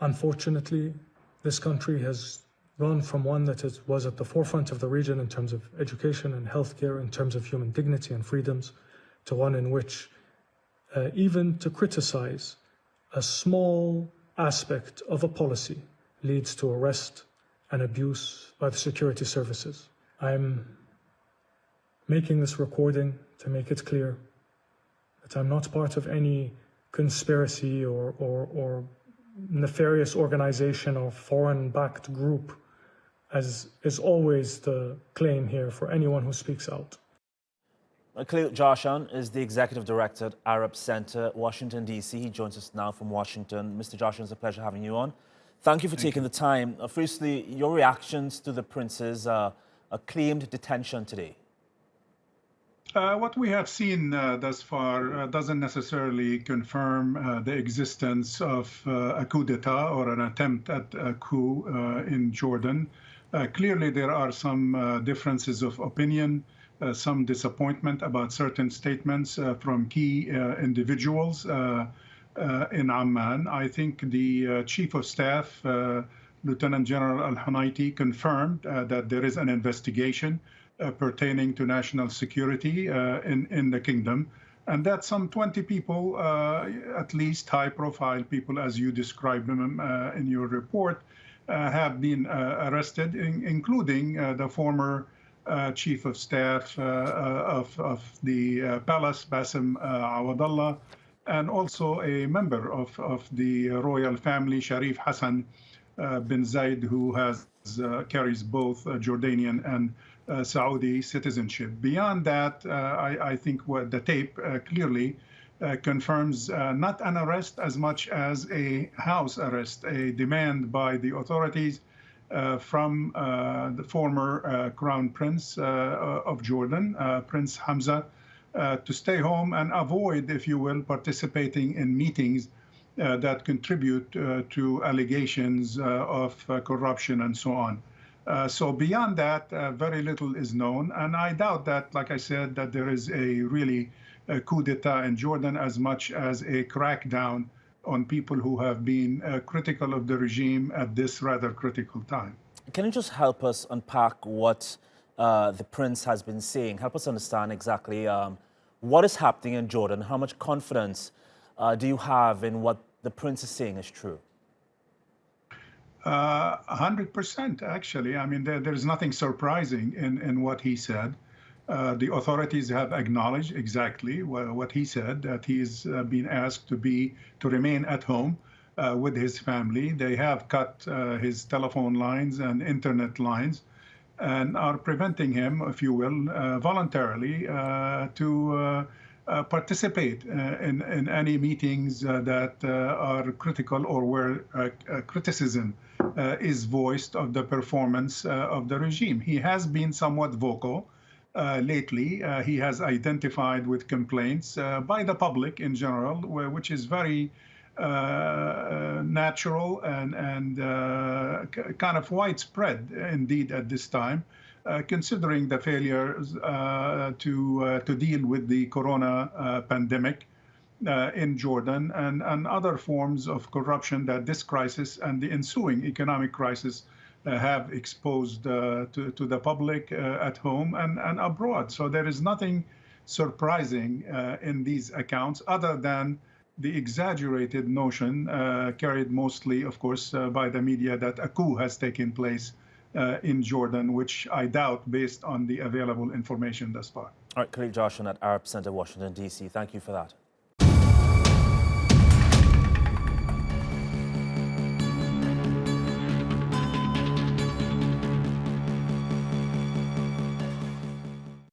Unfortunately, this country has gone from one that was at the forefront of the region in terms of education and healthcare, in terms of human dignity and freedoms, to one in which even to criticize a small aspect of a policy leads to arrest and abuse by the security services. I'm making this recording to make it clear that I'm not part of any conspiracy or nefarious organization or foreign-backed group, as is always the claim here for anyone who speaks out. Khalil Jahshan is the Executive Director at Arab Center, Washington, D.C. He joins us now from Washington. Mr. Jahshan, it's a pleasure having you on. Thank you for taking the time. Firstly, your reactions to the prince's claimed detention today. What we have seen thus far doesn't necessarily confirm the existence of a coup d'etat or an attempt at a coup in Jordan. Clearly, there are some differences of opinion, some disappointment about certain statements from key individuals in Amman. I think the Chief of Staff, Lieutenant General Al-Hussein, confirmed that there is an investigation pertaining to national security in the kingdom, and that some 20 people, at least high-profile people, as you described them in your report, have been arrested, including the former Chief of Staff of the Palace, Bassem Awadallah, and also a member of the royal family, Sharif Hassan bin Zayed, who carries both Jordanian and Saudi citizenship. Beyond that, I think what the tape clearly confirms not an arrest as much as a house arrest, a demand by the authorities from the former Crown Prince of Jordan, Prince Hamzah, to stay home and avoid, if you will, participating in meetings that contribute to allegations of corruption and so on. So beyond that, very little is known. And I doubt that, like I said, that there is a coup d'etat in Jordan as much as a crackdown on people who have been critical of the regime at this rather critical time. Can you just help us unpack what the prince has been saying? Help us understand exactly what is happening in Jordan. How much confidence do you have in what the prince is saying is true? 100%, actually. I mean, there's nothing surprising in what he said. The authorities have acknowledged exactly what he said, that he's been asked to remain at home with his family. They have cut his telephone lines and internet lines and are preventing him, if you will, voluntarily to participate in any meetings that are critical or where criticism is voiced of the performance of the regime. He has been somewhat vocal lately. He has identified with complaints by the public in general, which is very natural and kind of widespread indeed at this time, considering the failures to deal with the corona pandemic in Jordan and other forms of corruption that this crisis and the ensuing economic crisis have exposed to the public at home and abroad. So there is nothing surprising in these accounts other than the exaggerated notion carried mostly, of course, by the media that a coup has taken place in Jordan, which I doubt based on the available information thus far. All right, Khalil Jahshan at Arab Center, Washington, D.C. Thank you for that.